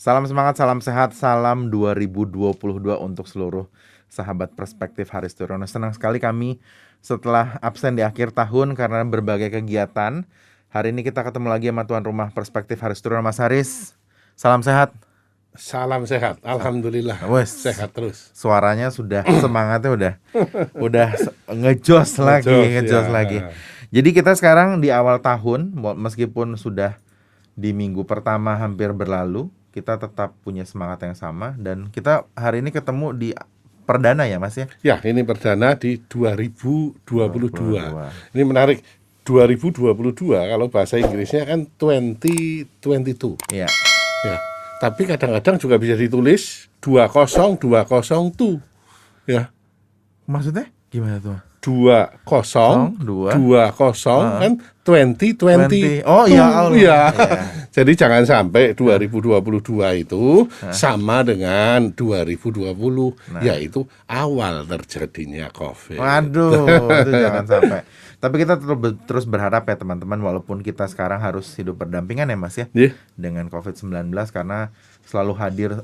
Salam semangat, salam sehat, salam 2022 untuk seluruh sahabat Perspektif Haris Turono. Senang sekali kami setelah absen di akhir tahun karena berbagai kegiatan. Hari ini kita ketemu lagi sama tuan rumah Perspektif Haris Turono, Mas Haris. Salam sehat. Salam sehat, alhamdulillah Wes, sehat terus. suaranya sudah semangatnya udah ngejos lagi. Jadi kita sekarang di awal tahun, meskipun sudah di minggu pertama hampir berlalu, kita tetap punya semangat yang sama dan kita hari ini ketemu di perdana ya Mas ya? Ya, ini perdana di 2022. Ini menarik. 2022 kalau bahasa Inggrisnya kan 2022. Iya. Ya. Tapi kadang-kadang juga bisa ditulis 2020. Ya. Maksudnya gimana tuh? 20 kan 2020. Oh iya, Allah. Ya. Jadi jangan sampai 2022 itu sama dengan 2020, yaitu awal terjadinya COVID. Waduh, itu jangan sampai. Tapi kita terus berharap ya teman-teman, walaupun kita sekarang harus hidup berdampingan ya Mas ya, dengan COVID-19 karena selalu hadir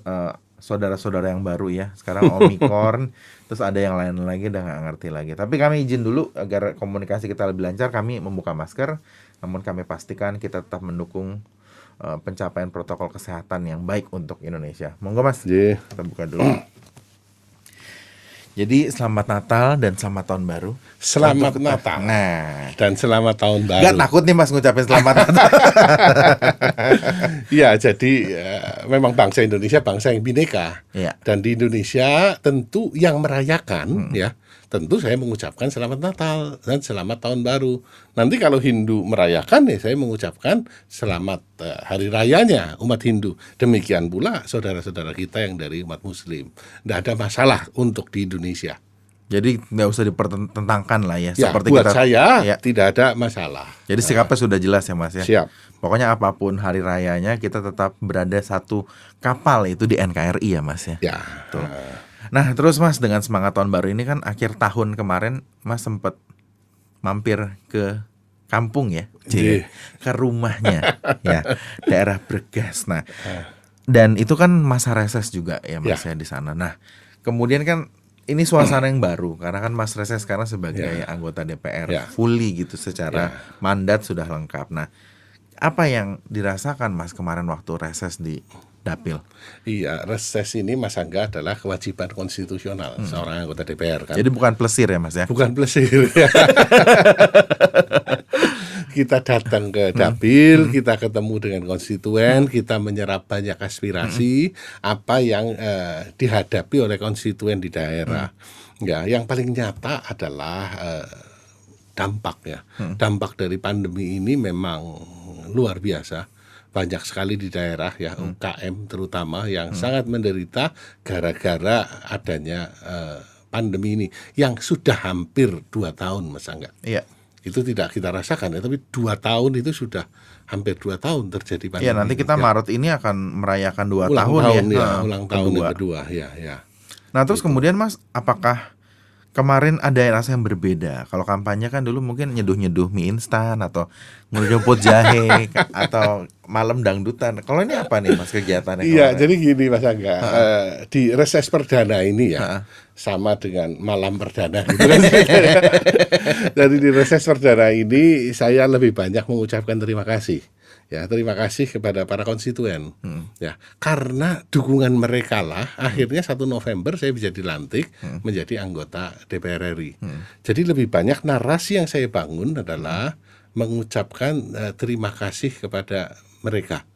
saudara-saudara yang baru ya. Sekarang Omicron, terus ada yang lain lagi udah nggak ngerti lagi. Tapi kami izin dulu agar komunikasi kita lebih lancar, kami membuka masker, namun kami pastikan kita tetap mendukung pencapaian protokol kesehatan yang baik untuk Indonesia. Monggo Mas, kita buka dulu. Jadi selamat Natal dan selamat tahun baru. Selamat Natal. Dan selamat tahun baru. Gak takut nih Mas ngucapin selamat Natal. Ya, jadi memang bangsa Indonesia bangsa yang bineka. Ya. Dan di Indonesia tentu yang merayakan ya, tentu saya mengucapkan selamat Natal dan selamat tahun baru. Nanti kalau Hindu merayakan ya saya mengucapkan selamat hari rayanya umat Hindu. Demikian pula saudara-saudara kita yang dari umat Muslim. Tidak ada masalah untuk di Indonesia. Jadi nggak usah dipertentangkan lah ya. Ya, seperti buat kita, saya ya. Tidak ada masalah. Jadi sikapnya sudah jelas ya Mas ya. Siap. Pokoknya apapun hari rayanya kita tetap berada satu kapal, itu di NKRI ya Mas ya. Ya. Betul. Nah terus Mas, dengan semangat tahun baru ini kan akhir tahun kemarin Mas sempat mampir ke kampung ya, ke rumahnya ya, daerah Bregas. Nah, dan itu kan masa reses juga ya Mas ya di sana. Nah, kemudian kan ini suasana yang baru karena kan Mas reses sekarang sebagai anggota DPR fully gitu, secara mandat sudah lengkap. Nah, apa yang dirasakan Mas kemarin waktu reses di Dapil? Iya, reses ini Mas Angga adalah kewajiban konstitusional seorang anggota DPR kan. Jadi bukan plesir ya Mas ya? Bukan plesir. Kita datang ke Dapil, kita ketemu dengan konstituen, kita menyerap banyak aspirasi apa yang dihadapi oleh konstituen di daerah. Ya, yang paling nyata adalah dampak ya. Dampak dari pandemi ini memang luar biasa. Banyak sekali di daerah ya, UKM terutama yang sangat menderita gara-gara adanya pandemi ini yang sudah hampir 2 tahun Mas Angga. Iya. Itu tidak kita rasakan ya, tapi 2 tahun itu sudah hampir 2 tahun terjadi pandemi. Iya, nanti kita Maret ini akan merayakan 2 tahun ya. Ulang tahun yang kedua ya. Nah terus kemudian Mas, apakah kemarin ada rasa yang berbeda? Kalau kampanye kan dulu mungkin nyeduh-nyeduh mie instan atau ngerumput jahe atau malam dangdutan. Kalau ini apa nih Mas kegiatannya? Iya, jadi gini Mas Angga, di reses perdana ini ya sama dengan malam perdana gitu kan. Jadi di reses perdana ini saya lebih banyak mengucapkan terima kasih. Ya, terima kasih kepada para konstituen. Ya, karena dukungan mereka lah akhirnya 1 November saya bisa dilantik menjadi anggota DPR RI. Jadi lebih banyak narasi yang saya bangun adalah mengucapkan terima kasih kepada mereka.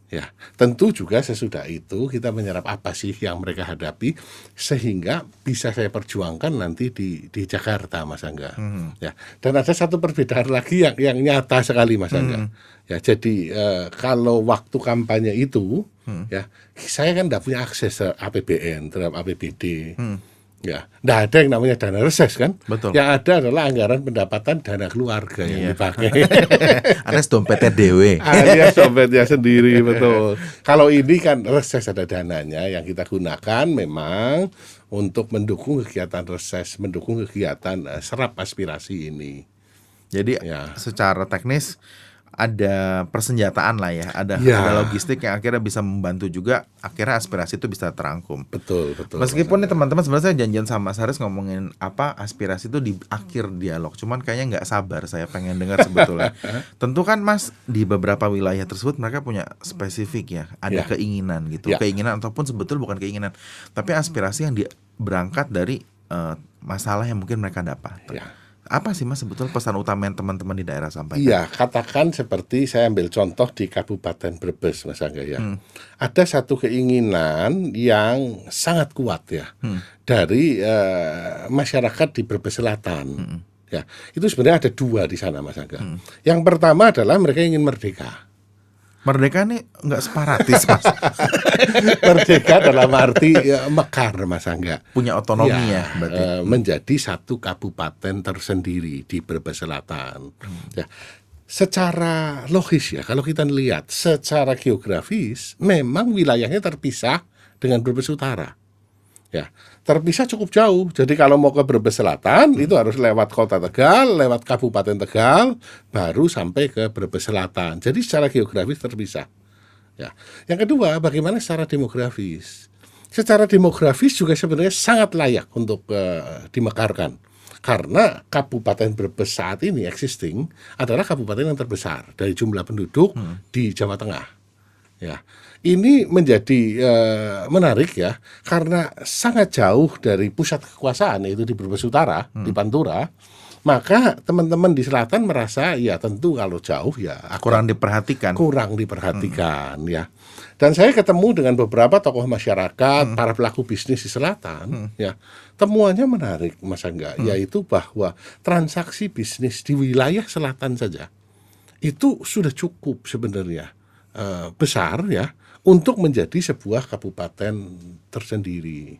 Ya, tentu juga sesudah itu kita menyerap apa sih yang mereka hadapi sehingga bisa saya perjuangkan nanti di Jakarta Mas Angga. Ya, dan ada satu perbedaan lagi yang nyata sekali Mas Angga. Ya, jadi kalau waktu kampanye itu ya saya kan tidak punya akses APBN terhadap APBD. Ya, nggak ada yang namanya dana reses kan. Betul. Yang ada adalah anggaran pendapatan dana keluarga yang dipakai. Alias dompetnya dewe. Alias dompetnya sendiri, betul. Kalau ini kan reses ada dananya yang kita gunakan memang untuk mendukung kegiatan reses, mendukung kegiatan serap aspirasi ini. Jadi secara teknis ada persenjataan lah ya, ada logistik yang akhirnya bisa membantu juga, akhirnya aspirasi itu bisa terangkum. Betul. Meskipun nih teman-teman sebenarnya saya janjian sama Mas Haris ngomongin apa aspirasi itu di akhir dialog, cuman kayaknya nggak sabar, saya pengen dengar sebetulnya. Tentu kan Mas di beberapa wilayah tersebut mereka punya spesifik ya, ada keinginan gitu, keinginan ataupun sebetulnya bukan keinginan, tapi aspirasi yang berangkat dari masalah yang mungkin mereka dapat. Apa sih Mas sebetulnya pesan utama yang teman-teman di daerah sampaikan? Iya, katakan seperti saya ambil contoh di Kabupaten Brebes, Mas Angga ya. Ada satu keinginan yang sangat kuat ya dari masyarakat di Brebes Selatan. Ya, itu sebenarnya ada dua di sana, Mas Angga. Yang pertama adalah mereka ingin merdeka. Merdeka nih nggak separatis Mas. Merdeka dalam arti mekar, Mas Angga. Punya otonomi ya berarti. Menjadi satu kabupaten tersendiri di Brebes Selatan. Ya, secara logis ya, kalau kita lihat secara geografis, memang wilayahnya terpisah dengan Brebes Utara. Ya, terpisah cukup jauh. Jadi kalau mau ke Brebes Selatan itu harus lewat Kota Tegal, lewat Kabupaten Tegal, baru sampai ke Brebes Selatan. Jadi secara geografis terpisah. Ya. Yang kedua, bagaimana secara demografis? Secara demografis juga sebenarnya sangat layak untuk dimekarkan. Karena Kabupaten Brebes saat ini existing adalah kabupaten yang terbesar dari jumlah penduduk di Jawa Tengah. Ya, ini menjadi menarik ya, karena sangat jauh dari pusat kekuasaan yaitu di Brebes Utara, di Pantura. Maka teman-teman di selatan merasa ya tentu kalau jauh ya kurang diperhatikan ya. Dan saya ketemu dengan beberapa tokoh masyarakat, para pelaku bisnis di selatan, ya temuannya menarik, Mas Angga, yaitu bahwa transaksi bisnis di wilayah selatan saja itu sudah cukup sebenarnya. Besar ya untuk menjadi sebuah kabupaten tersendiri.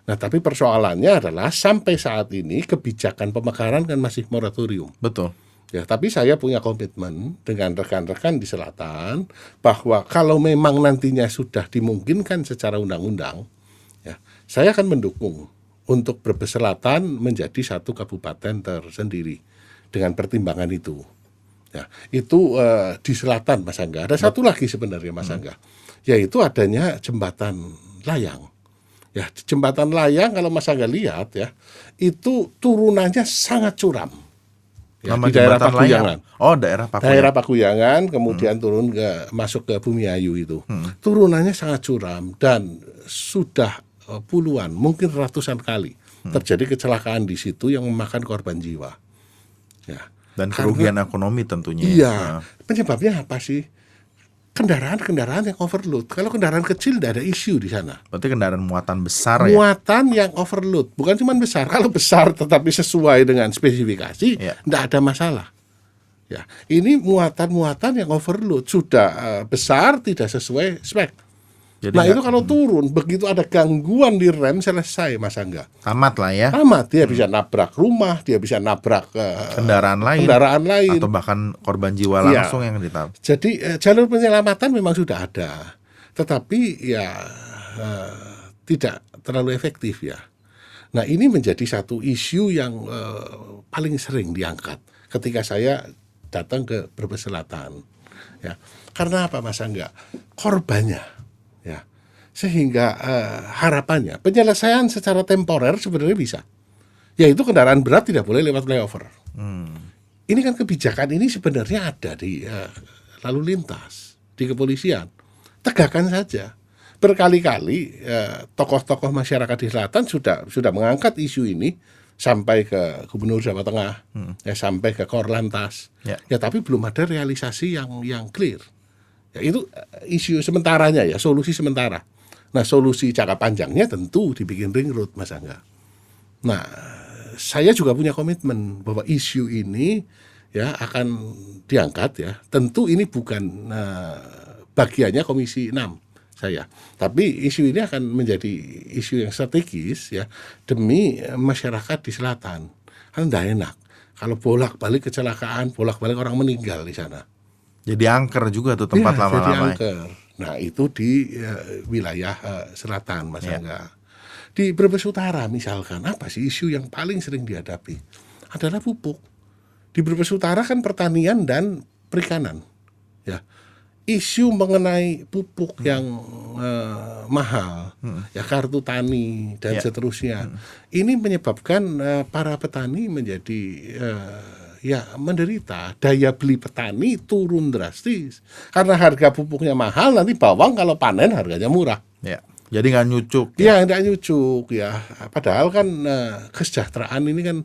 Nah, tapi persoalannya adalah sampai saat ini kebijakan pemekaran kan masih moratorium. Betul. Ya, tapi saya punya komitmen dengan rekan-rekan di selatan bahwa kalau memang nantinya sudah dimungkinkan secara undang-undang, ya, saya akan mendukung untuk Brebes Selatan menjadi satu kabupaten tersendiri dengan pertimbangan itu. Ya, itu di selatan, Mas Angga. Ada satu lagi sebenarnya, Mas Angga, yaitu adanya jembatan layang. Ya, jembatan layang kalau Mas Angga lihat ya, itu turunannya sangat curam. Ya, di daerah Pakuyangan. Oh, daerah Pakuyangan. Daerah Pakuyangan, kemudian turun masuk ke Bumiayu itu. Turunannya sangat curam dan sudah puluhan, mungkin ratusan kali terjadi kecelakaan di situ yang memakan korban jiwa. Ya. Dan kerugian ekonomi tentunya. Iya, penyebabnya apa sih? Kendaraan-kendaraan yang overload. Kalau kendaraan kecil tidak ada isu di sana. Berarti kendaraan muatan besar ya? Muatan yang overload, bukan cuma besar. Kalau besar tetapi sesuai dengan spesifikasi, tidak ada masalah. Ya, ini muatan-muatan yang overload sudah besar tidak sesuai spek. Jadi itu kalau turun, begitu ada gangguan di rem, selesai, Mas Angga. Tamat lah ya. Tamat, dia bisa nabrak rumah, dia bisa nabrak kendaraan lain, atau bahkan korban jiwa langsung yang ditabrak. Jadi jalur penyelamatan memang sudah ada, tetapi ya tidak terlalu efektif ya. Nah, ini menjadi satu isu yang paling sering diangkat ketika saya datang ke Brebes Selatan. Ya, karena apa, Mas Angga? Korbannya. Ya, sehingga harapannya penyelesaian secara temporer sebenarnya bisa, yaitu kendaraan berat tidak boleh lewat flyover. Ini kan kebijakan ini sebenarnya ada di lalu lintas, di kepolisian. Tegakkan saja. Berkali-kali tokoh-tokoh masyarakat di selatan sudah mengangkat isu ini sampai ke Gubernur Jawa Tengah, sampai ke Korlantas. Ya, tapi belum ada realisasi yang clear. Ya, itu isu sementaranya ya, solusi sementara. Nah, solusi jangka panjangnya tentu dibikin ring road, Mas Angga. Nah, saya juga punya komitmen bahwa isu ini ya akan diangkat ya. Tentu ini bukan bagiannya Komisi 6 saya, tapi isu ini akan menjadi isu yang strategis ya demi masyarakat di selatan. Kan tidak enak kalau bolak-balik kecelakaan, bolak-balik orang meninggal di sana. Jadi angker juga tuh tempat lama-lama. Jadi angker. Nah, itu di wilayah selatan, Mas Angga. Di Brebes Utara misalkan, apa sih isu yang paling sering dihadapi? Adalah pupuk. Di Brebes Utara kan pertanian dan perikanan. ya. Isu mengenai pupuk yang mahal, ya kartu tani dan seterusnya, ini menyebabkan para petani menjadi ya menderita. Daya beli petani turun drastis karena harga pupuknya mahal. Nanti bawang kalau panen harganya murah. Ya. Jadi nggak nyucuk. Ya nggak nyucuk ya. Padahal kan kesejahteraan ini kan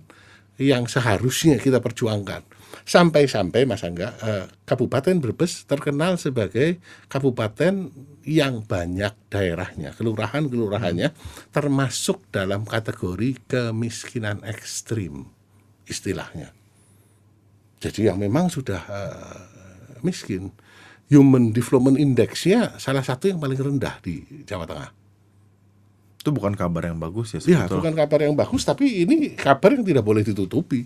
yang seharusnya kita perjuangkan. Sampai-sampai Mas Angga, Kabupaten Brebes terkenal sebagai kabupaten yang banyak daerahnya, kelurahannya termasuk dalam kategori kemiskinan ekstrim istilahnya. Jadi yang memang sudah miskin. Human Development Index-nya salah satu yang paling rendah di Jawa Tengah. Itu bukan kabar yang bagus ya Ya, sebetulnya. bukan kabar yang bagus, tapi ini kabar yang tidak boleh ditutupi.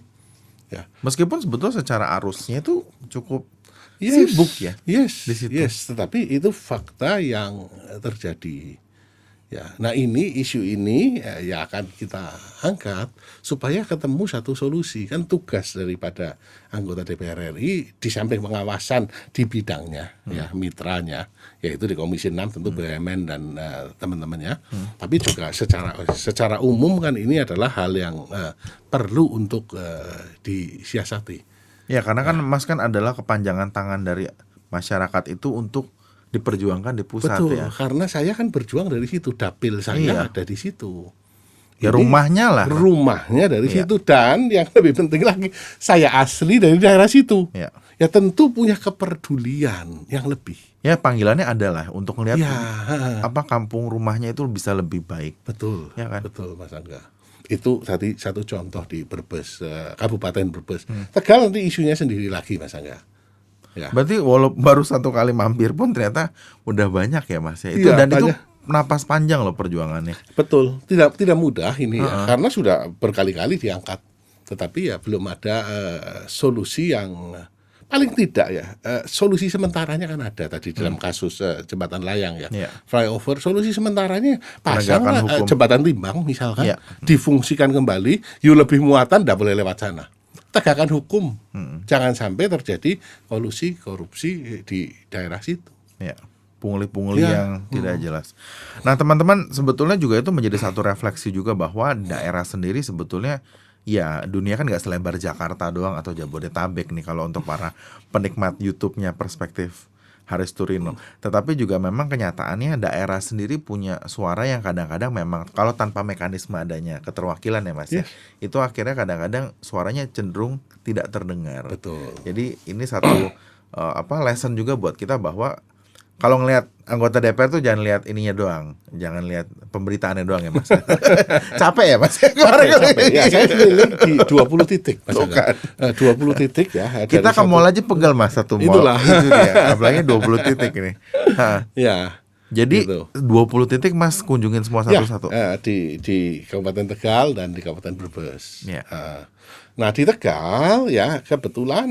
Ya. Meskipun sebetulnya secara arusnya itu cukup sibuk ya. Yes, di situ. yes, tetapi itu fakta yang terjadi. Ya, nah ini isu ini ya akan kita angkat supaya ketemu satu solusi. Kan tugas daripada anggota DPR RI di samping pengawasan di bidangnya, ya mitranya, yaitu di Komisi 6 tentu BUMN dan teman-temannya. Tapi juga secara umum kan ini adalah hal yang perlu untuk disiasati. Ya karena kan Mas kan adalah kepanjangan tangan dari masyarakat itu untuk diperjuangkan di pusat. Betul, ya. karena saya kan berjuang dari situ, dapil saya ada di situ. Ya Ini rumahnya lah. Rumahnya dari situ, dan yang lebih penting lagi, saya asli dari daerah situ. Ya. Ya tentu punya kepedulian yang lebih. Ya panggilannya adalah untuk melihat Ya, apa kampung rumahnya itu bisa lebih baik. betul, Ya kan? betul Mas Angga. Itu tadi satu contoh di Brebes, Kabupaten Brebes. Tegal nanti isunya sendiri lagi Mas Angga. Ya. Berarti walau baru satu kali mampir pun ternyata udah banyak ya Mas ya. Itu Iya, dan itu banyak. napas panjang loh perjuangannya. Betul, tidak mudah ini ya, karena sudah berkali-kali diangkat, tetapi ya belum ada solusi yang paling tidak ya solusi sementaranya kan ada tadi dalam kasus jembatan layang ya, Iya. flyover, solusi sementaranya pasang Penegakan hukum. jembatan timbang misalkan, Iya. difungsikan kembali, yuk lebih muatan tidak boleh lewat sana. Tegakkan hukum, jangan sampai terjadi kolusi korupsi di daerah situ. Ya. Pungli-pungli Ya. yang tidak jelas. Nah teman-teman sebetulnya juga itu menjadi satu refleksi juga bahwa daerah sendiri sebetulnya ya dunia kan nggak selebar Jakarta doang atau Jabodetabek nih kalau untuk para penikmat YouTube-nya Perspektif Haris Turino. Tetapi juga memang kenyataannya daerah sendiri punya suara yang kadang-kadang memang kalau tanpa mekanisme adanya keterwakilan ya Mas ya, itu akhirnya kadang-kadang suaranya cenderung tidak terdengar. Betul. Jadi ini satu lesson juga buat kita bahwa kalau ngelihat anggota DPR tuh jangan lihat ininya doang, jangan lihat pemberitaannya doang ya Mas. Capek ya Mas? Capek. Ya, saya keliling di 20 titik Mas Angga. 20 titik ya. Kita ke mall aja pegal Mas, satu mall. Itulah. Itu dia. Apalagi 20 titik ini. Ya. Jadi Gitu. 20 titik Mas kunjungin semua satu-satu. Ya, di Kabupaten Tegal dan di Kabupaten Brebes. Ya. Nah di Tegal ya kebetulan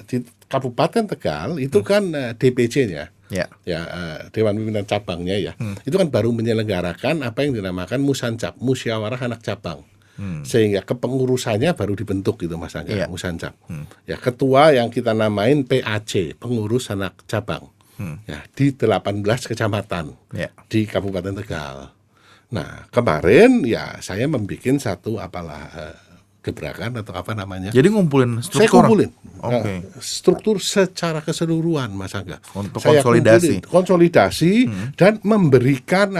di Kabupaten Tegal itu kan DPC-nya. Ya. Ya, Dewan Pimpinan Cabangnya ya, itu kan baru menyelenggarakan apa yang dinamakan Musancap, Musyawarah Anak Cabang, sehingga kepengurusannya baru dibentuk gitu Mas Angga, Iya. Musancap. Ya, ketua yang kita namain PAC, Pengurus Anak Cabang, ya di 18 kecamatan Ya. di Kabupaten Tegal. Nah kemarin ya saya membuat satu gebrakan atau apa namanya. Jadi ngumpulin Saya struktur. kumpulin Oke. struktur secara keseluruhan Mas Angga. Untuk Saya konsolidasi. kumpulin, konsolidasi dan memberikan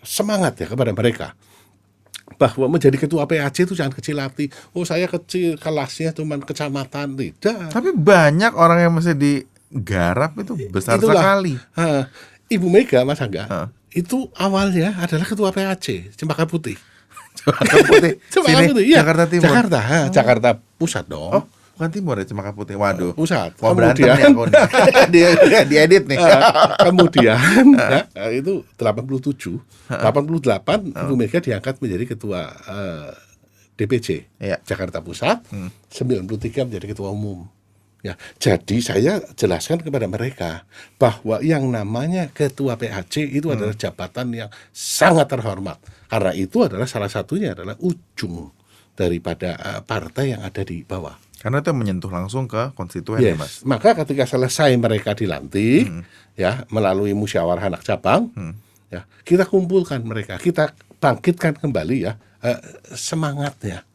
semangat ya kepada mereka bahwa menjadi ketua PAC itu jangan kecil hati. Oh saya kecil kelasnya cuma kecamatan, tidak. Tapi banyak orang yang mesti digarap itu besar Itulah. sekali. Ibu Mega Mas Angga itu awalnya adalah ketua PAC Cempaka Putih. Cempaka Putih. Cempaka Sini, Putih, iya. Jakarta Timur. Jakarta Pusat dong. Oh, bukan Timur ya Cempaka Putih. Waduh. Pusat. Mau berantem nih aku nih. dia diedit nih. Kemudian itu 88 Ibu Mega diangkat menjadi ketua DPC Iya. Jakarta Pusat, 93 menjadi ketua umum. Ya, jadi saya jelaskan kepada mereka bahwa yang namanya ketua PAC itu adalah jabatan yang sangat terhormat. Karena itu adalah salah satunya adalah ujung daripada partai yang ada di bawah. Karena itu menyentuh langsung ke konstituen ya, Mas. Maka ketika selesai mereka dilantik, ya melalui musyawarah anak cabang, ya kita kumpulkan mereka, kita bangkitkan kembali ya semangatnya.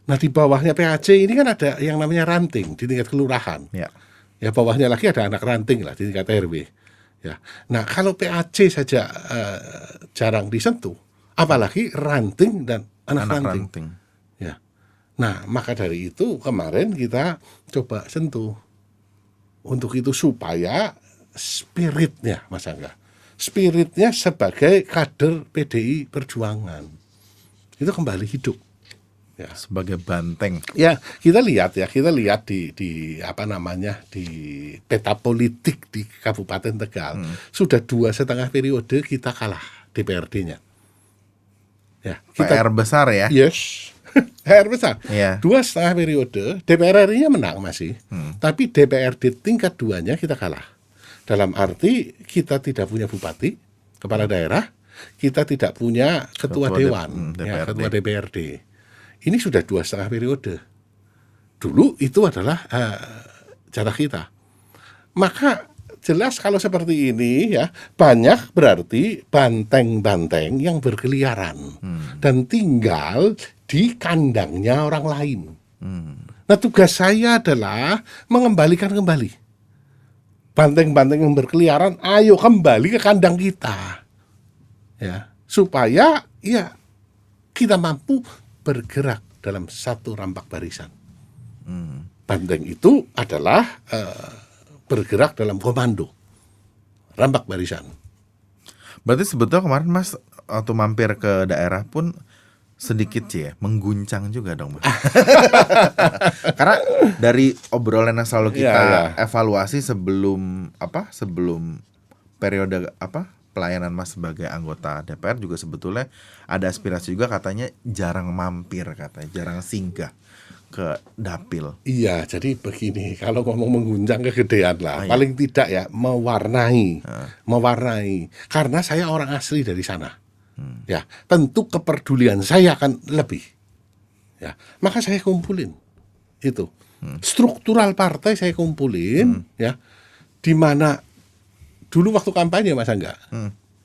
Nah di bawahnya PAC ini kan ada yang namanya ranting di tingkat kelurahan. Ya bawahnya lagi ada anak ranting lah di tingkat RW. Ya. Nah kalau PAC saja jarang disentuh, apalagi ranting dan anak ranting. Ya. Nah, maka dari itu kemarin kita coba sentuh untuk itu supaya spiritnya, Mas Angga, spiritnya sebagai kader PDI Perjuangan itu kembali hidup. Ya. Sebagai banteng. Ya, kita lihat di apa namanya di peta politik di Kabupaten Tegal sudah 2,5 periode kita kalah DPRD-nya. Ya, PR besar ya. Yes. PR besar. 2,5 periode DPR RI-nya menang masih. Tapi DPRD tingkat 2-nya kita kalah. Dalam arti kita tidak punya bupati, kepala daerah, kita tidak punya ketua dewan, ketua DPRD. Ini sudah 2,5 periode. Dulu itu adalah jatah kita. Maka jelas kalau seperti ini ya banyak berarti banteng-banteng yang berkeliaran dan tinggal di kandangnya orang lain. Nah tugas saya adalah mengembalikan kembali banteng-banteng yang berkeliaran, ayo kembali ke kandang kita, ya supaya ya kita mampu bergerak dalam satu rampak barisan. Banteng itu adalah bergerak dalam komando rampak barisan. Berarti sebetulnya kemarin Mas waktu mampir ke daerah pun sedikit sih ya mengguncang juga dong, Mas. Karena dari obrolan yang selalu kita evaluasi sebelum periode pelayanan Mas sebagai anggota DPR juga sebetulnya ada aspirasi juga katanya jarang mampir, katanya jarang singgah ke dapil. Iya, jadi begini, kalau ngomong mengguncang kegedean lah, paling tidak ya mewarnai. Karena saya orang asli dari sana. Ya, tentu kepedulian saya akan lebih. Ya, maka saya kumpulin itu. Struktural partai saya kumpulin, ya. Di mana dulu waktu kampanye Mas Angga,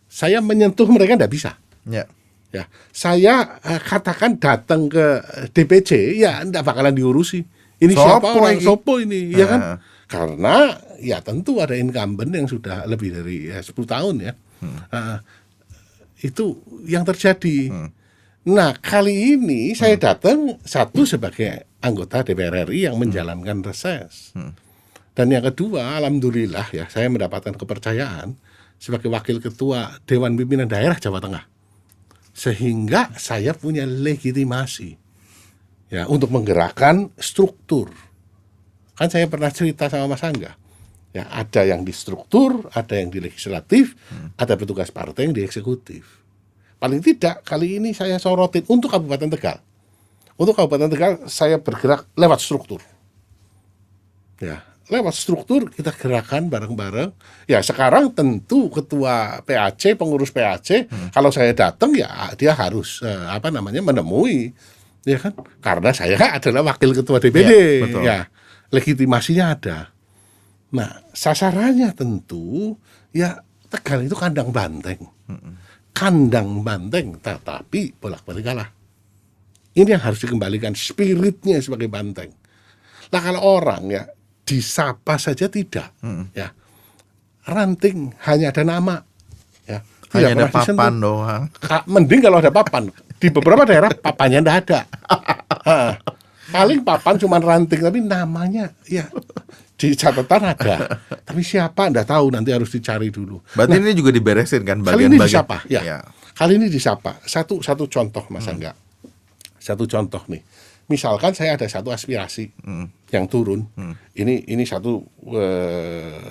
saya menyentuh mereka enggak bisa. Ya, saya katakan datang ke DPC, ya enggak bakalan diurusi. Ini siapa orang sopo ini, ya kan? Karena ya tentu ada incumbent yang sudah lebih dari 10 tahun ya. Itu yang terjadi. Nah, kali ini saya datang satu sebagai anggota DPR RI yang menjalankan reses. Dan yang kedua, alhamdulillah ya, saya mendapatkan kepercayaan sebagai wakil ketua Dewan Pimpinan Daerah Jawa Tengah. Sehingga saya punya legitimasi ya untuk menggerakkan struktur. Kan saya pernah cerita sama Mas Angga. Ya, ada yang di struktur, ada yang di legislatif, ada petugas partai yang di eksekutif. Paling tidak kali ini saya sorotin untuk Kabupaten Tegal. Untuk Kabupaten Tegal saya bergerak lewat struktur. Ya, lewat struktur kita gerakan bareng-bareng. Ya, sekarang tentu ketua PAC, pengurus PAC, kalau saya datang ya dia harus menemui, ya kan? Karena saya adalah wakil ketua DPD. Ya, legitimasinya ada. Nah, sasarannya tentu ya Tegal itu kandang banteng. Kandang banteng, tetapi bolak-balik kalah. Ini yang harus dikembalikan spiritnya sebagai banteng. Nah, kalau orang ya disapa saja tidak, ya ranting hanya ada nama, ya hanya ada papan doang. Mending kalau ada papan. Di beberapa daerah papannya tidak ada. Paling papan cuma ranting, tapi namanya ya di catatan ada. Tapi siapa enggak tahu, nanti harus dicari dulu. Berarti ini juga diberesin kan bagian-bagian. Kali ini disapa, ya. Kali ini disapa. Satu contoh Mas Angga. Satu contoh nih. Misalkan saya ada satu aspirasi yang turun. Ini satu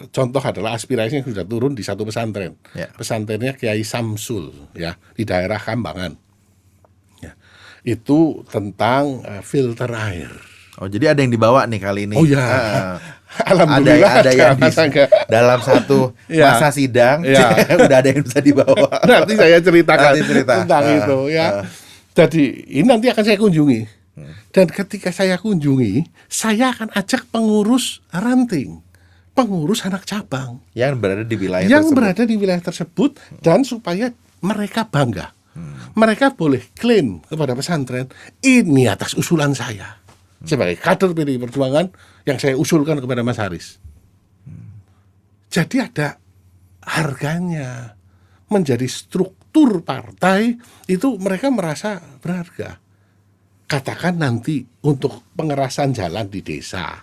contoh adalah aspirasi yang sudah turun di satu pesantren. Pesantrennya Kiai Samsul ya di daerah Kambangan. Ya. Itu tentang filter air. Oh, jadi ada yang dibawa nih kali ini. Oh ya. Alhamdulillah ada yang dalam satu masa sidang udah ada yang bisa dibawa. Nanti saya ceritakan tentang itu ya. Jadi ini nanti akan saya kunjungi Dan ketika saya kunjungi, saya akan ajak pengurus ranting, pengurus anak cabang yang berada di wilayah yang tersebut. berada di wilayah tersebut, dan supaya mereka bangga. Mereka boleh klaim kepada pesantren, ini atas usulan saya sebagai kader PDI Perjuangan yang saya usulkan kepada Mas Haris. Jadi ada harganya. Menjadi struktur partai itu mereka merasa berharga. Katakan nanti untuk pengerasan jalan di desa,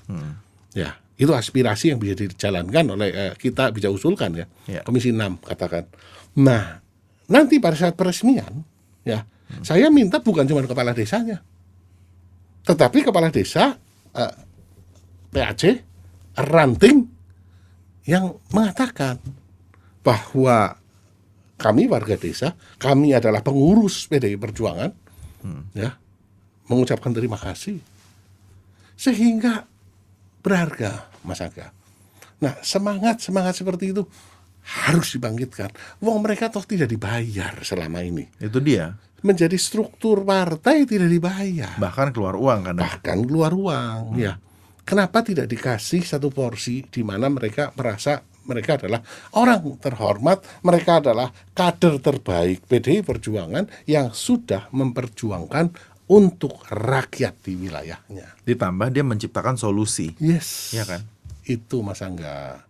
ya itu aspirasi yang bisa dijalankan oleh kita bisa usulkan ya, Komisi 6 katakan. Nah nanti pada saat peresmian, ya saya minta bukan cuma kepala desanya, tetapi kepala desa, PAC, ranting yang mengatakan bahwa kami warga desa, kami adalah pengurus PDI Perjuangan, ya, mengucapkan terima kasih, sehingga berharga, Mas Aga. Nah, semangat seperti itu harus dibangkitkan. Wong mereka toh tidak dibayar selama ini. Itu dia. Menjadi struktur partai tidak dibayar. Bahkan keluar uang kan. Bahkan keluar uang, ya. Kenapa tidak dikasih satu porsi di mana mereka merasa mereka adalah orang terhormat, mereka adalah kader terbaik PDI Perjuangan yang sudah memperjuangkan untuk rakyat di wilayahnya. Ditambah dia menciptakan solusi. Yes. Ya kan? Itu Mas Angga.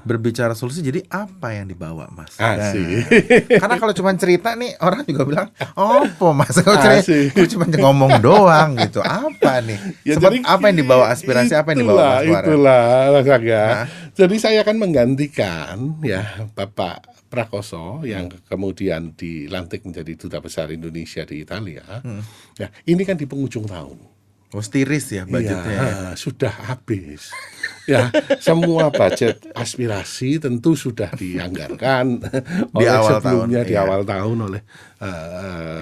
Berbicara solusi, jadi apa yang dibawa Mas? Asik. Karena kalau cuma cerita nih orang juga bilang, "Opo Mas, kau cerita, Asik. kau cuma ngomong doang gitu. Apa nih? Ya, Sebab jadi apa yang dibawa, aspirasi apa yang dibawa Mas Warren?" Itulah Mas Angga. Jadi saya akan menggantikan ya Bapak Prakoso yang kemudian dilantik menjadi Duta Besar Indonesia di Italia. Ya, ini kan di penghujung tahun. Oh, tiris ya budgetnya. Ya, sudah habis. Ya, semua budget aspirasi tentu sudah dianggarkan oleh awal sebelumnya tahun, di iya. awal tahun oleh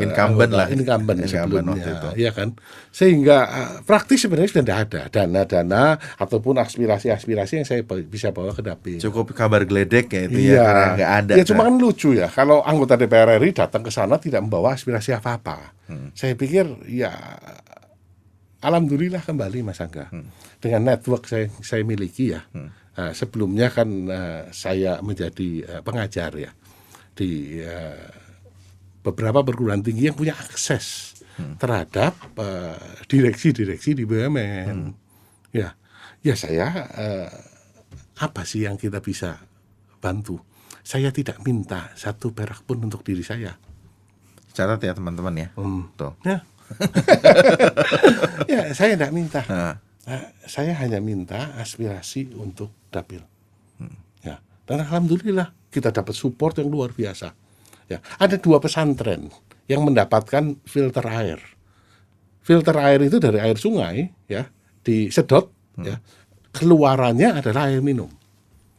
Incumbent lah. incumbent Incumbent waktu sebelumnya, itu. ya kan. Sehingga praktis sebenarnya sudah tidak ada dana-dana ataupun aspirasi-aspirasi yang saya bisa bawa ke dapil. Cukup kabar geledek ya itu Iya. ya, karena nggak ada. Ya cuma kan lucu ya kalau anggota DPR RI datang ke sana tidak membawa aspirasi apa-apa. Saya pikir ya alhamdulillah kembali Mas Angga. Dengan network saya miliki ya. Sebelumnya kan saya menjadi pengajar ya di beberapa perguruan tinggi yang punya akses terhadap direksi-direksi di BUMN. Ya saya apa sih yang kita bisa bantu? Saya tidak minta satu perak pun untuk diri saya. Catat ya teman-teman ya. Tuh. Ya. Ya, saya tidak minta. Saya hanya minta aspirasi untuk dapil. Ya, dan alhamdulillah kita dapat support yang luar biasa. Ya, ada 2 pesantren yang mendapatkan filter air. Filter air itu dari air sungai, ya, disedot, ya, keluarannya adalah air minum.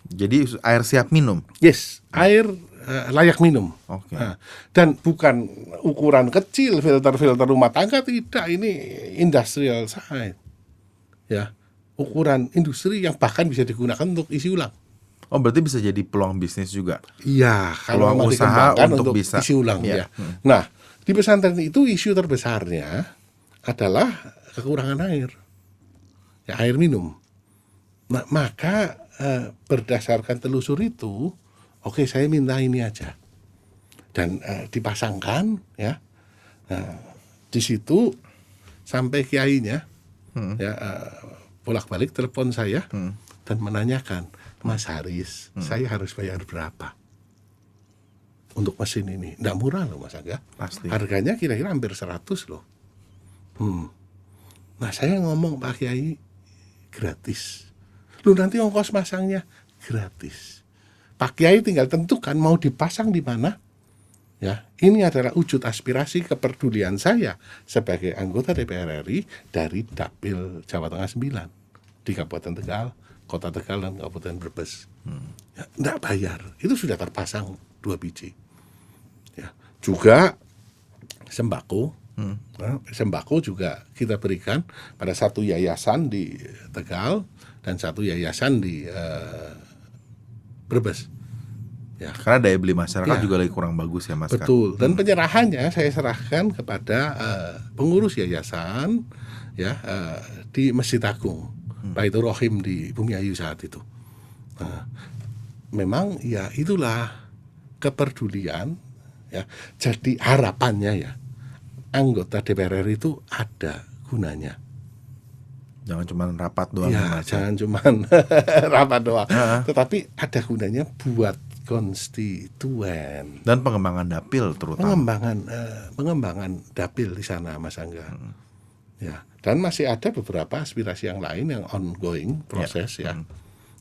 Jadi air siap minum. Yes, air layak minum. Oke. Dan bukan ukuran kecil filter-filter rumah tangga, tidak, ini industrial size. Ya, ukuran industri yang bahkan bisa digunakan untuk isi ulang. Oh, berarti bisa jadi peluang bisnis juga. Iya, kalau Peluang mau usaha dikembangkan untuk untuk bisa isi ulang ya. ya. Nah, di pesantren itu isu terbesarnya adalah kekurangan air. Ya, air minum. Nah, maka berdasarkan telusur itu, oke, saya minta ini aja. Dan dipasangkan ya. Di situ sampai kiainya ya bolak-balik telepon saya dan menanyakan, "Mas Haris, saya harus bayar berapa untuk mesin ini?" Nggak murah loh Mas Aga. Pasti. Harganya kira-kira hampir 100 loh. Nah, saya ngomong, "Pak Kiai, gratis. Lu nanti ongkos masangnya gratis. Pak Kiai tinggal tentukan mau dipasang di mana." Ya, ini adalah wujud aspirasi kepedulian saya sebagai anggota DPR RI dari Dapil Jawa Tengah 9 di Kabupaten Tegal, Kota Tegal dan Kabupaten Brebes. Ya, enggak bayar. Itu sudah terpasang 2 biji. Ya, juga sembako. Nah, sembako juga kita berikan pada satu yayasan di Tegal dan satu yayasan di Brebes. Ya. Karena daya beli masyarakat Ya. juga lagi kurang bagus ya Mas. Betul. Dan penyerahannya saya serahkan kepada pengurus yayasan ya di Masjid Agung, Baitur Rohim di Bumiayu saat itu. Nah, memang ya itulah kepedulian ya. Jadi harapannya ya anggota DPR RI itu ada gunanya. Jangan cuma rapat doang Ya, Mas. jangan cuman rapat doang. Tetapi ada gunanya buat konstituen. Dan pengembangan dapil terutama. Pengembangan dapil di sana Mas Angga. Ya, dan masih ada beberapa aspirasi yang lain yang ongoing proses ya.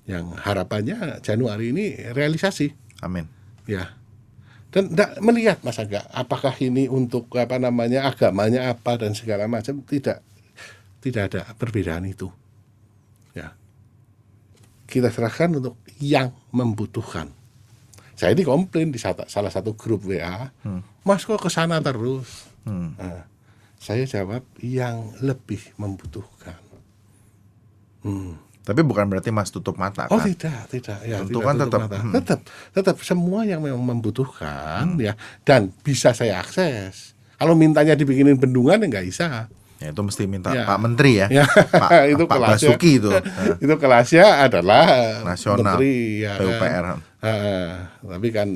Yang harapannya Januari ini realisasi. Amin. Ya. Dan tidak melihat Mas Angga apakah ini untuk agamanya apa dan segala macam, tidak ada perbedaan itu. Ya. Kita serahkan untuk yang membutuhkan. Saya ini komplain di salah satu grup WA, Mas kok ke sana terus? Nah, saya jawab yang lebih membutuhkan. Tapi bukan berarti Mas tutup mata Oh kan? tidak ya. Tentu Tidak kan tutup mata. Tetap semua yang memang membutuhkan ya, dan bisa saya akses. Kalau mintanya dibikinin bendungan ya nggak bisa. Ya itu mesti minta Ya. Pak Menteri ya. Ya, itu Pak kelasnya. Basuki itu. Itu kelasnya adalah Nasional, Menteri ya, PUPR. tapi kan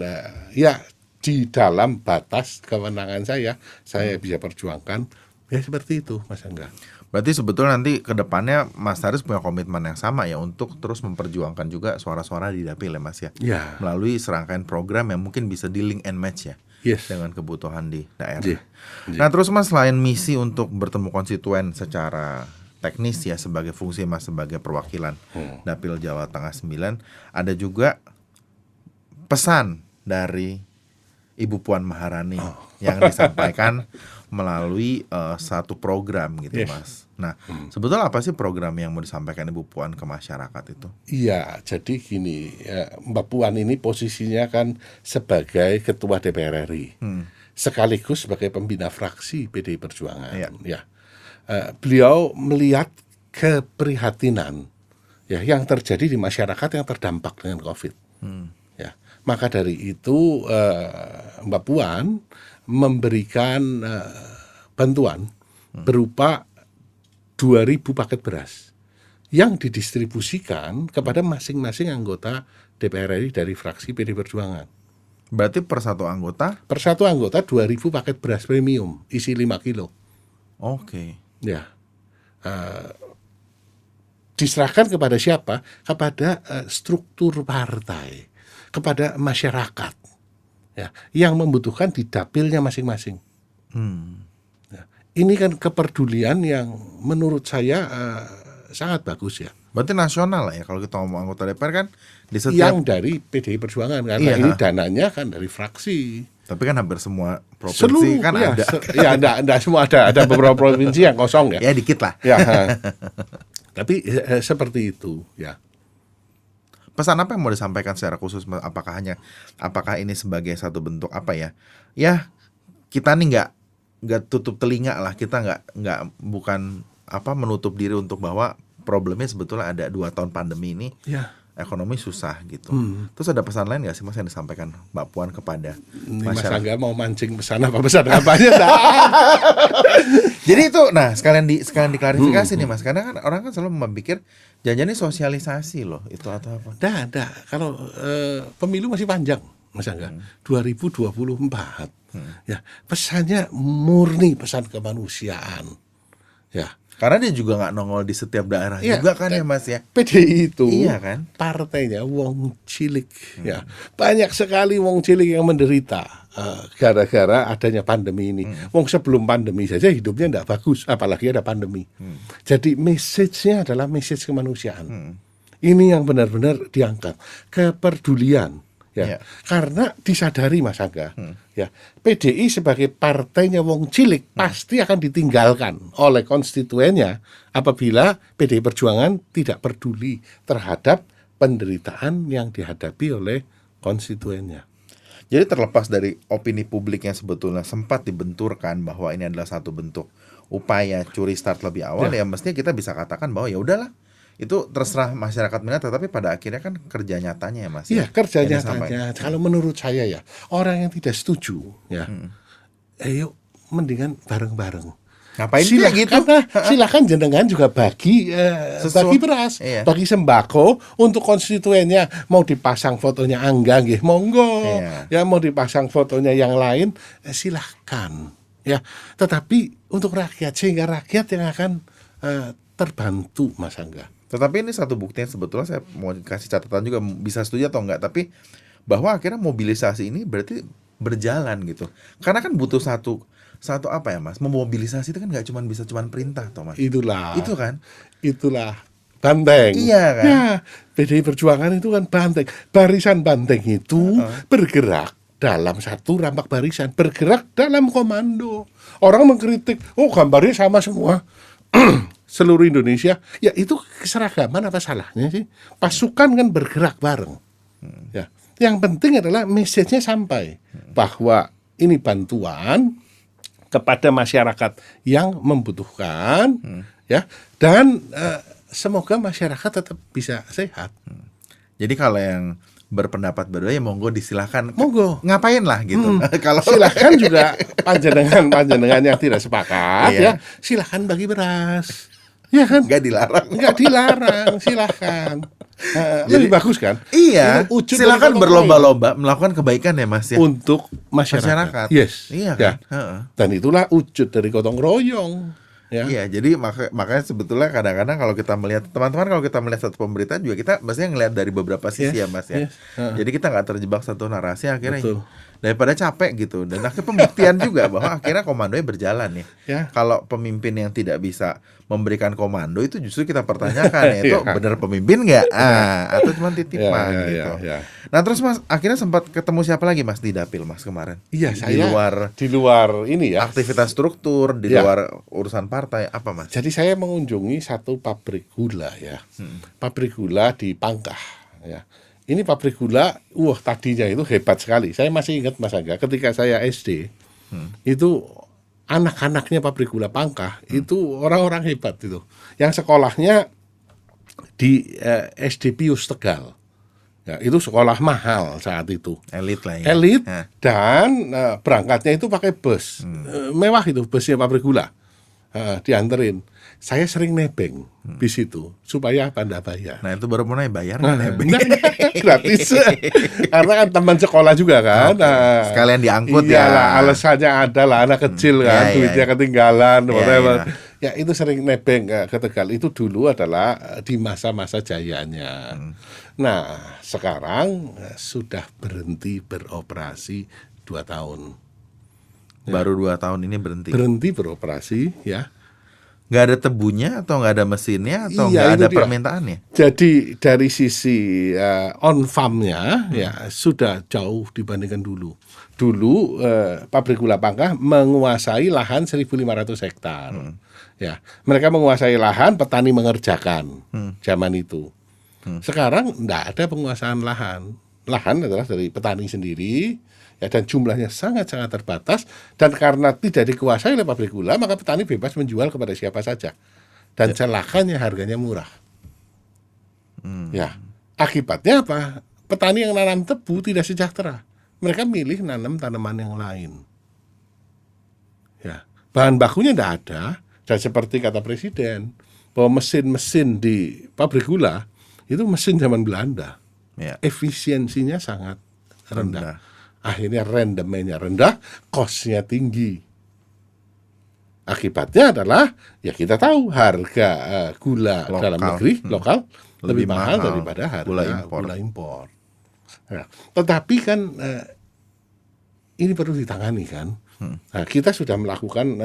ya di dalam batas kewenangan saya bisa perjuangkan ya seperti itu Mas Angga. Berarti sebetulnya nanti ke depannya Mas Haris punya komitmen yang sama ya untuk terus memperjuangkan juga suara-suara di dapil ya Mas ya. Ya. Melalui serangkaian program yang mungkin bisa di link and match ya. Yes. Dengan kebutuhan di daerah. Iya. Nah terus Mas, selain misi untuk bertemu konstituen secara teknis ya sebagai fungsi Mas sebagai perwakilan Dapil Jawa Tengah 9, ada juga pesan dari Ibu Puan Maharani yang disampaikan melalui satu program gitu. Yes. Mas. Nah sebetulnya apa sih program yang mau disampaikan Ibu Puan ke masyarakat itu? Iya, jadi gini, Mbak Puan ini posisinya kan sebagai Ketua DPR RI, sekaligus sebagai pembina fraksi PDI Perjuangan. Iya. Ya, beliau melihat keprihatinan ya yang terjadi di masyarakat yang terdampak dengan COVID. Ya, maka dari itu Mbak Puan memberikan bantuan berupa 2.000 paket beras yang didistribusikan kepada masing-masing anggota DPR RI dari fraksi PDI Perjuangan. Berarti per satu anggota? Per satu anggota 2.000 paket beras premium isi 5 kilo. Oke. Ya, diserahkan kepada siapa? Kepada struktur partai, kepada masyarakat, ya, yang membutuhkan di dapilnya masing-masing. Ya, ini kan kepedulian yang menurut saya sangat bagus ya. Berarti nasional lah ya kalau kita ngomong anggota DPR kan di setiap. Yang dari PDI Perjuangan karena Iya. ini dananya kan dari fraksi. Tapi kan hampir semua provinsi kan ya, ada. enggak semua ada beberapa provinsi yang kosong ya. Ya dikit lah. Ya. Tapi seperti itu ya. Pesan apa yang mau disampaikan secara khusus? Apakah ini sebagai satu bentuk apa ya? Ya kita nih nggak tutup telinga lah, kita bukan menutup diri untuk bahwa problemnya sebetulnya ada 2 tahun pandemi ini. Ya. Ekonomi susah gitu. Terus ada pesan lain nggak sih Mas yang disampaikan Mbak Puan kepada Ini Mas masyarakat? Angga mau mancing pesan apanya? Jadi itu, nah sekalian diklarifikasi nih Mas, karena kan orang kan selalu memikir jangan-jangan ini sosialisasi loh itu atau apa? Dah. Kalau pemilu masih panjang, Mas Angga. 2024. Ya, pesannya murni pesan kemanusiaan. Ya. Karena dia juga nggak nongol di setiap daerah Iya, juga kan ya Mas ya. PDI itu Iya kan? partainya wong cilik ya. Banyak sekali wong cilik yang menderita gara-gara adanya pandemi ini. Wong sebelum pandemi saja hidupnya tidak bagus, apalagi ada pandemi. Jadi message-nya adalah message kemanusiaan. Ini yang benar-benar diangkat, kepedulian ya. Iya. Karena disadari Mas Angga ya, PDI sebagai partainya wong cilik pasti akan ditinggalkan oleh konstituennya apabila PDI Perjuangan tidak peduli terhadap penderitaan yang dihadapi oleh konstituennya. Jadi terlepas dari opini publik yang sebetulnya sempat dibenturkan bahwa ini adalah satu bentuk upaya curi start lebih awal, ya mestinya kita bisa katakan bahwa ya udahlah, itu terserah masyarakat minat, tetapi pada akhirnya kan kerja nyatanya ya Mas. Iya, kerja yang disampaikan. nyatanya. Kalau menurut saya ya, orang yang tidak setuju ya, ayo mendingan bareng-bareng. Ngapain sih gitu? Silakan jenengan juga bagi bagi beras, Iya. bagi sembako untuk konstituennya. Mau dipasang fotonya Angga nggih, monggo. Iya. Ya mau dipasang fotonya yang lain, silahkan. Ya, tetapi untuk rakyat, sehingga rakyat yang akan terbantu, Mas Angga. Tetapi ini satu bukti yang sebetulnya saya mau kasih catatan juga, bisa setuju atau enggak, tapi bahwa akhirnya mobilisasi ini berarti berjalan gitu. Karena kan butuh satu apa ya Mas? Memobilisasi itu kan nggak bisa perintah toh Mas. Itulah banteng. Iya kan? Ya, PDI Perjuangan itu kan banteng. Barisan banteng itu bergerak dalam satu rampak barisan, bergerak dalam komando. Orang mengkritik, oh gambarnya sama semua. Seluruh Indonesia, ya itu keseragaman apa salahnya sih? Pasukan kan bergerak bareng. Ya, yang penting adalah message-nya sampai bahwa ini bantuan kepada masyarakat yang membutuhkan, ya, dan semoga masyarakat tetap bisa sehat. Jadi kalau yang berpendapat berbeda ya monggo disilahkan. Monggo. Ngapain lah gitu. Kalau Silahkan juga panjenengan yang tidak sepakat, Iya. ya, silahkan bagi beras. Ya kan? nggak dilarang. Nggak dilarang, silahkan. Lebih bagus kan? Iya. Itu wujud Silakan dari berlomba-lomba melakukan kebaikan ya Mas ya. untuk masyarakat. Yes. Iya Ya. kan? Heeh. Dan itulah wujud dari gotong royong. Ya. Iya, jadi makanya sebetulnya kadang-kadang kalau kita melihat teman-teman, kalau kita melihat satu pemberitaan juga kita mestinya ngelihat dari beberapa sisi Yes, ya Mas ya. yes. Heeh. Jadi kita nggak terjebak satu narasi akhirnya Betul. daripada capek gitu. Dan akhirnya pembuktian juga bahwa akhirnya komandonya berjalan nih. Ya. Kalau pemimpin yang tidak bisa memberikan komando itu justru kita pertanyakan ya, itu Iya. benar pemimpin nggak? Atau cuma titipan Ya, gitu. ya. Nah terus Mas akhirnya sempat ketemu siapa lagi Mas di Dapil Mas kemarin? Iya, Di di luar ini ya. aktivitas struktur, di Ya. luar urusan partai apa Mas? Jadi saya mengunjungi satu pabrik gula ya. Pabrik gula di Pangkah ya. Ini pabrik gula, tadinya itu hebat sekali. Saya masih ingat Mas Angga, ketika saya SD, itu anak-anaknya pabrik gula Pangkah itu orang-orang hebat itu. Yang sekolahnya di SD Pius Tegal. Ya, itu sekolah mahal saat itu. Elit lah ya. Elit, Ya. dan berangkatnya itu pakai bus. Mewah itu busnya pabrik gula. Dianterin. Saya sering nebeng bis itu supaya ndak bayar. Nah itu baru mulai bayar nggak nebeng? Gratis. Karena kan teman sekolah juga kan. Oke. Sekalian diangkut ya. Iyalah, alasannya adalah anak kecil kan, Ya, duitnya ya. ketinggalan, whatever. ya. Ya itu sering nebeng ke Tegal. Itu dulu adalah di masa-masa jayanya. Nah sekarang sudah berhenti beroperasi 2 tahun. Baru 2 tahun ini berhenti Beroperasi ya. nggak ada tebunya atau nggak ada mesinnya atau Iya, nggak itu ada dia. permintaannya? Jadi dari sisi on farm-nya ya sudah jauh dibandingkan dulu. Dulu pabrik gula Pangkah menguasai lahan 1.500 hektar. Ya, mereka menguasai lahan, petani mengerjakan zaman itu. Sekarang enggak ada penguasaan lahan. Lahan adalah dari petani sendiri. Ya, dan jumlahnya sangat-sangat terbatas, dan karena tidak dikuasai oleh pabrik gula, maka petani bebas menjual kepada siapa saja, dan celakanya harganya murah. Ya, akibatnya apa? Petani yang nanam tebu tidak sejahtera. Mereka milih nanam tanaman yang lain. Ya, bahan bakunya tidak ada, dan seperti kata Presiden bahwa mesin-mesin di pabrik gula itu mesin zaman Belanda, Ya. efisiensinya sangat rendah. Akhirnya rendemennya rendah, cost-nya tinggi. Akibatnya adalah, ya kita tahu harga gula Lokal. dalam negeri lokal Lebih lebih mahal mahal daripada harga gula impor. gula impor. Nah, tetapi kan ini perlu ditangani kan. Nah, kita sudah melakukan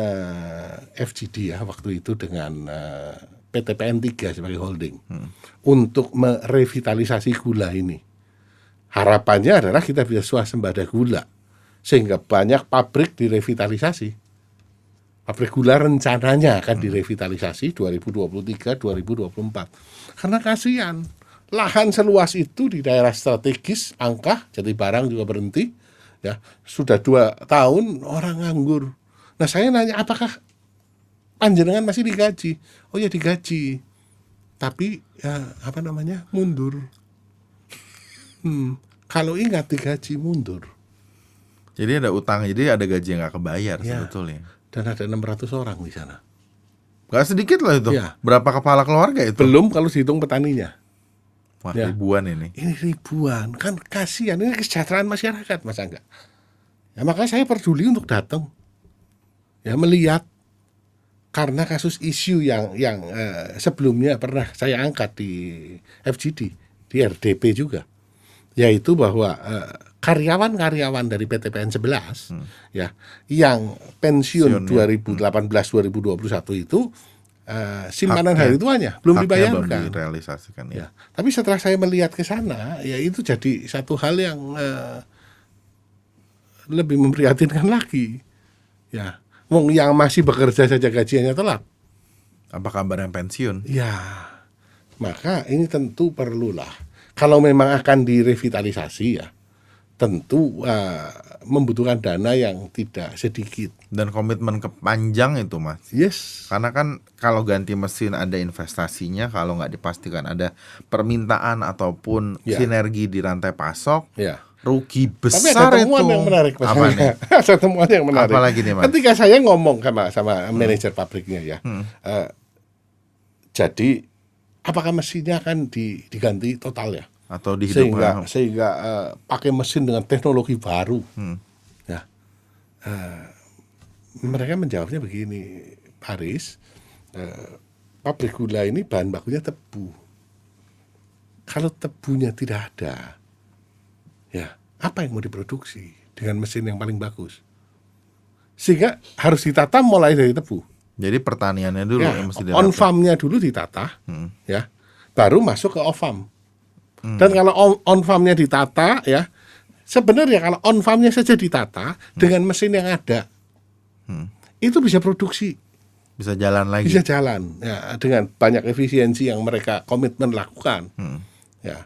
FGD ya waktu itu dengan PT PN3 sebagai holding untuk merevitalisasi gula ini. Harapannya adalah kita bisa swasembada gula, sehingga banyak pabrik direvitalisasi. Pabrik gula rencananya akan direvitalisasi 2023-2024. Karena kasihan, lahan seluas itu di daerah strategis, Pangkah, Jatibarang juga berhenti. Ya, sudah 2 tahun orang nganggur. Nah saya nanya, apakah panjenengan masih digaji? Oh ya digaji. tapi mundur. Kalau ingat digaji mundur. Jadi ada utang, jadi ada gaji yang nggak kebayar Ya. sebetulnya. Dan ada 600 orang di sana. Gak sedikit loh itu. Ya. Berapa kepala keluarga itu? Belum kalau dihitung petaninya. Wah, Ya. ribuan ini. Ini ribuan, kan kasihan, ini kesejahteraan masyarakat, masa enggak? Ya makanya saya peduli untuk datang, ya melihat, karena kasus isu yang sebelumnya pernah saya angkat di FGD, di RDP juga, yaitu bahwa karyawan-karyawan dari PTPN 11 ya yang pensiun 2018-2021 itu simpanan hari tuanya belum Haknya belum dibayarkan. direalisasikan ya. Ya, tapi setelah saya melihat ke sana, ya itu jadi satu hal yang lebih memprihatinkan lagi. Ya, wong yang masih bekerja saja gajiannya telat. Apa kabar yang pensiun? Ya, maka ini tentu perlulah. Kalau memang akan direvitalisasi ya, tentu membutuhkan dana yang tidak sedikit. Dan komitmen kepanjang itu, Mas. Yes. Karena kan kalau ganti mesin ada investasinya, kalau nggak dipastikan ada permintaan ataupun Ya. sinergi di rantai pasok, Ya. rugi Tapi besar ada temuan itu. yang menarik, Mas. Apa nih? Ada temuan yang menarik. Apa lagi nih, Mas? Ketika saya ngomong sama manajer pabriknya ya, jadi apakah mesinnya akan diganti total ya? Atau dihidupkan? Sehingga pakai mesin dengan teknologi baru. Ya, mereka menjawabnya begini, Paris, pabrik gula ini bahan bakunya tebu. Kalau tebunya tidak ada, ya apa yang mau diproduksi dengan mesin yang paling bagus? Sehingga harus ditata mulai dari tebu. Jadi pertaniannya dulu Ya, yang mesti on dirapin. farmnya dulu ditata, ya, baru masuk ke off farm. Dan kalau on farmnya ditata, ya, sebenarnya kalau on farmnya saja ditata dengan mesin yang ada, itu bisa produksi, Bisa jalan lagi. bisa jalan, ya, dengan banyak efisiensi yang mereka komitmen lakukan. Ya.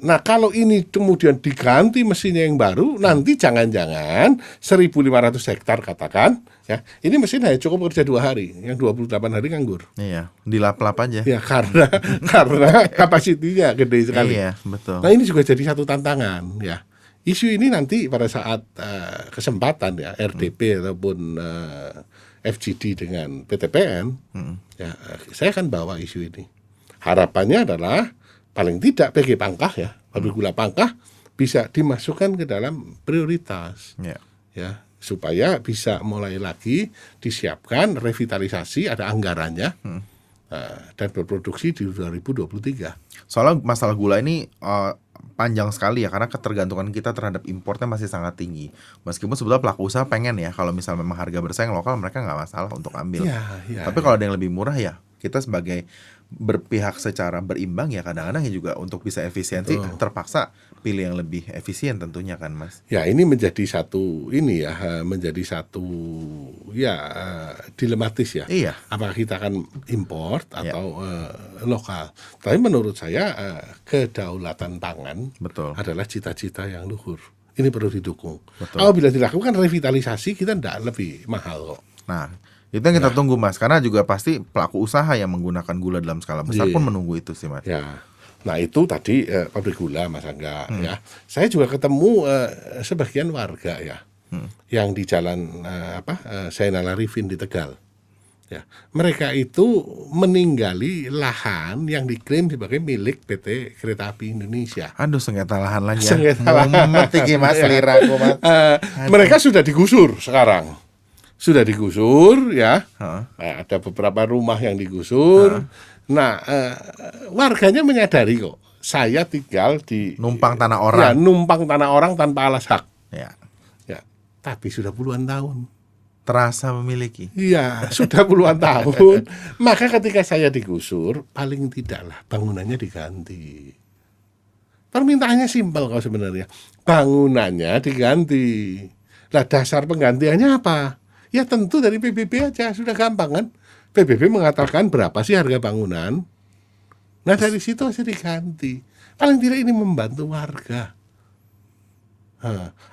Nah kalau ini kemudian diganti mesinnya yang baru, nanti jangan-jangan 1.500 hektar katakan, ya, ini mesin hanya cukup kerja 2 hari, yang 28 hari nganggur. Iya, dilap-lap aja. Ya karena kapasitinya gede sekali. Iya, betul. Nah ini juga jadi satu tantangan, ya. Isu ini nanti pada saat kesempatan ya RDP ataupun FGD dengan PTPN, ya saya akan bawa isu ini. Harapannya adalah paling tidak PG Pangkah ya, pabrik gula Pangkah bisa dimasukkan ke dalam prioritas, Iya. ya, supaya bisa mulai lagi disiapkan revitalisasi, ada anggarannya, dan berproduksi di 2023. Soalnya masalah gula ini panjang sekali ya, karena ketergantungan kita terhadap importnya masih sangat tinggi. Meskipun sebetulnya pelaku usaha pengen ya, kalau misal memang harga bersaing lokal mereka nggak masalah untuk ambil. Ya, Tapi kalau ada yang lebih murah ya, kita sebagai berpihak secara berimbang ya, kadang-kadang ya juga untuk bisa efisiensi terpaksa pilih yang lebih efisien tentunya kan, Mas. Ya ini menjadi satu dilematis ya. Iya. Apakah kita akan import atau lokal? Tapi menurut saya kedaulatan pangan Betul. adalah cita-cita yang luhur. Ini perlu didukung. Betul. Apabila dilakukan revitalisasi kita tidak lebih mahal kok. Nah, itu yang kita tunggu, Mas, karena juga pasti pelaku usaha yang menggunakan gula dalam skala besar Iya. pun menunggu itu sih, Mas. Ya. Nah itu tadi pabrik gula Mas Angga ya. Saya juga ketemu sebagian warga ya yang di jalan Zainal Arifin di Tegal. Ya, mereka itu meninggali lahan yang diklaim sebagai milik PT Kereta Api Indonesia. Aduh, sengketa lahan lagi ya. Sengketa lahan. Mumet iki, Mas, liraku, Mas. Mereka sudah digusur sekarang. Sudah digusur ya. Heeh. Nah, ada beberapa rumah yang digusur. Nah, warganya menyadari kok. Saya tinggal di Numpang tanah ya, orang. numpang tanah orang tanpa alas hak. Ya. Ya, tapi sudah puluhan tahun. Terasa memiliki. Iya, sudah puluhan tahun. Maka ketika saya digusur, paling tidaklah bangunannya diganti. Permintaannya simpel kok sebenarnya. Bangunannya diganti. Lah dasar penggantiannya apa? Ya tentu dari PBB aja, sudah gampang kan? PBB mengatakan berapa sih harga bangunan. Nah dari situ harus diganti. Paling tidak ini membantu warga.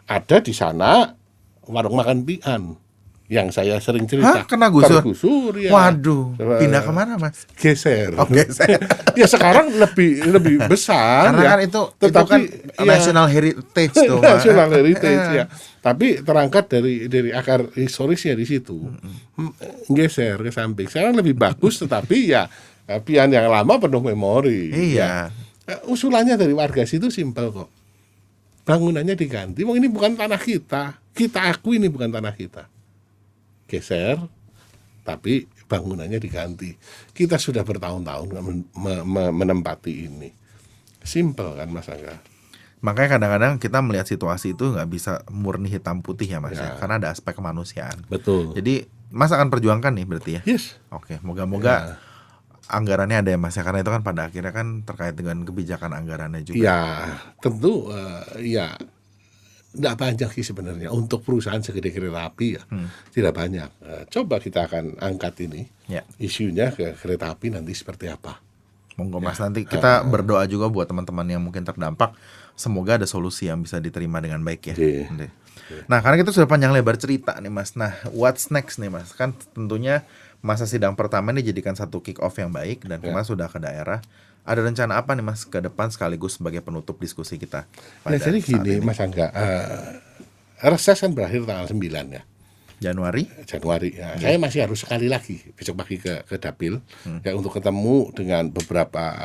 Ada di sana warung makan pian. Yang saya sering cerita. Hah, kena gusur? Tergusur ya. Waduh, pindah kemana Mas? Geser. Oh, geser. Ya sekarang lebih besar. Karena ya. kan itu kan ya, national heritage tuh. National heritage ya. Tapi terangkat dari akar historisnya di situ. Geser ke samping. Sekarang lebih bagus, tetapi ya pian yang lama penuh memori. Iya. Ya. Usulannya dari warga situ simpel kok. Bangunannya diganti. Ini bukan tanah kita. Kita akui ini bukan tanah kita. Geser, tapi bangunannya diganti. Kita sudah bertahun-tahun menempati ini. Simple kan Mas Angga. Makanya kadang-kadang kita melihat situasi itu nggak bisa murni hitam putih ya Mas ya. Karena ada aspek kemanusiaan. Betul. Jadi Mas akan perjuangkan nih berarti ya. Yes. Oke, moga-moga anggarannya ada ya Mas ya. Karena itu kan pada akhirnya kan terkait dengan kebijakan anggarannya juga. Ya, tentu ya. Tidak banyak sih sebenarnya untuk perusahaan segede kereta api ya, tidak banyak. Coba kita akan angkat ini isunya ke kereta api nanti seperti apa. Monggo Mas, nanti kita berdoa juga buat teman-teman yang mungkin terdampak. Semoga ada solusi yang bisa diterima dengan baik ya. Nah, karena kita sudah panjang lebar cerita nih Mas. Nah, what's next nih Mas? Kan tentunya masa sidang pertama ini dijadikan satu kick off yang baik dan Mas sudah ke daerah. Ada rencana apa nih Mas ke depan sekaligus sebagai penutup diskusi kita? Nah, jadi gini Mas Angga, reses kan berakhir tanggal 9 ya. Januari ya. Saya masih harus sekali lagi besok pagi ke Dapil ya untuk ketemu dengan beberapa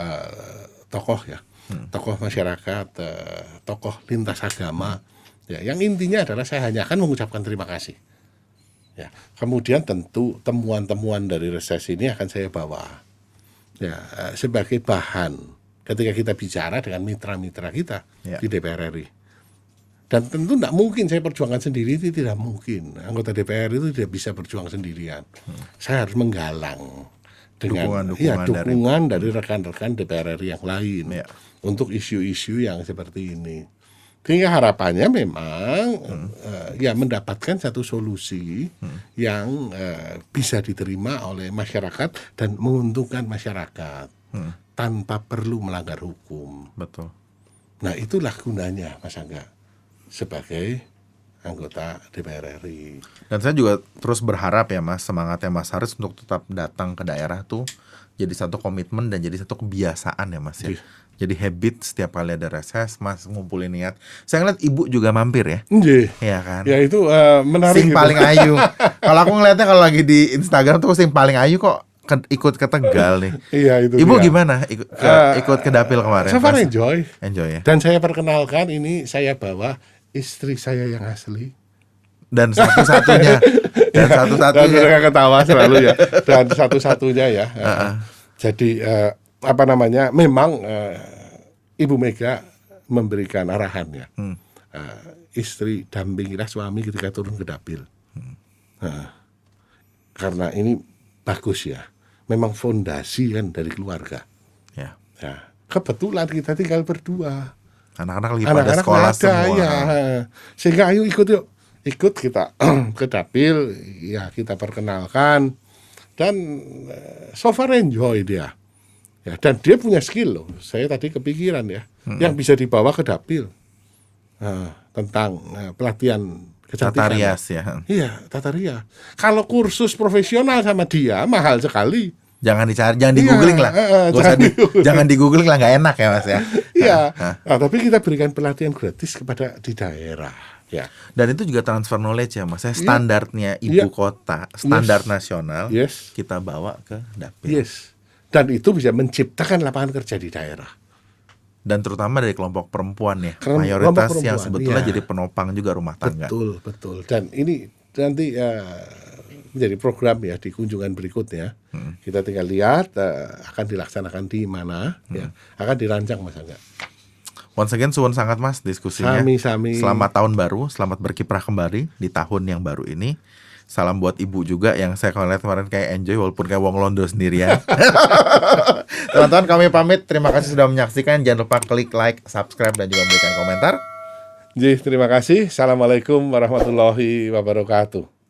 tokoh ya, tokoh masyarakat, tokoh lintas agama. Ya, yang intinya adalah saya hanya akan mengucapkan terima kasih. Ya, kemudian tentu temuan-temuan dari reses ini akan saya bawa. Ya, sebagai bahan ketika kita bicara dengan mitra-mitra kita di DPR RI. Dan tentu tidak mungkin saya perjuangkan sendiri, itu tidak mungkin. Anggota DPR itu tidak bisa berjuang sendirian. Saya harus menggalang dengan dukungan dari rekan-rekan DPR RI yang lain untuk isu-isu yang seperti ini. Sehingga harapannya memang ya mendapatkan satu solusi yang bisa diterima oleh masyarakat dan menguntungkan masyarakat tanpa perlu melanggar hukum. Betul. Nah, itulah gunanya Mas Angga sebagai anggota DPR RI. Dan saya juga terus berharap ya Mas, semangatnya Mas Haris untuk tetap datang ke daerah tuh jadi satu komitmen dan jadi satu kebiasaan ya Mas ya. Jadi habit setiap kali ada reses Mas ngumpulin niat. Saya ngeliat Ibu juga mampir ya. Iya kan. Ya itu menarik. Sing gitu. paling ayu. Kalau aku ngeliatnya kalau lagi di Instagram tuh sing paling ayu kok ikut ke Tegal nih. Iya itu. Ibu gimana ikut ke Dapil kemarin? So far enjoy ya. Dan saya perkenalkan ini saya bawa istri saya yang asli. Dan satu-satunya. Dan mereka ketawa selalu ya. Dan satu-satunya ya. Jadi memang Ibu Mega memberikan arahannya. Istri dampingilah suami ketika turun ke Dapil. Karena ini bagus ya. Memang fondasi kan dari keluarga. Ya. Kebetulan kita tinggal berdua. Anak-anak lagi pada sekolah semua. Ya. Sehingga ayo ikut yuk. Ikut kita ke Dapil, ya kita perkenalkan. Dan so far enjoy dia. Ya, dan dia punya skill loh. Saya tadi kepikiran ya, yang bisa dibawa ke Dapil tentang pelatihan kecantikan. Tata rias ya. Iya, tata rias. Kalau kursus profesional sama dia mahal sekali. Jangan dicari, jangan di googling lah. Jangan di googling lah, nggak enak ya Mas ya. Iya. Nah, tapi kita berikan pelatihan gratis kepada di daerah. Ya. Dan itu juga transfer knowledge ya Mas. Standarnya ibu kota, standar nasional, kita bawa ke Dapil. Dan itu bisa menciptakan lapangan kerja di daerah. Dan terutama dari kelompok perempuan ya. Mayoritas perempuan, yang sebetulnya jadi penopang juga rumah tangga. Betul. Dan ini nanti menjadi program ya di kunjungan berikutnya. Kita tinggal lihat akan dilaksanakan di mana, ya. Akan dirancang Mas Angga. Once again, suwun sangat Mas diskusinya. Sami. Selamat tahun baru, selamat berkiprah kembali di tahun yang baru ini. Salam buat Ibu juga yang saya lihat kemarin kayak enjoy walaupun kayak wong londo sendirian. Teman-teman kami pamit, terima kasih sudah menyaksikan. Jangan lupa klik like, subscribe dan juga berikan komentar. Terima kasih. Assalamualaikum warahmatullahi wabarakatuh.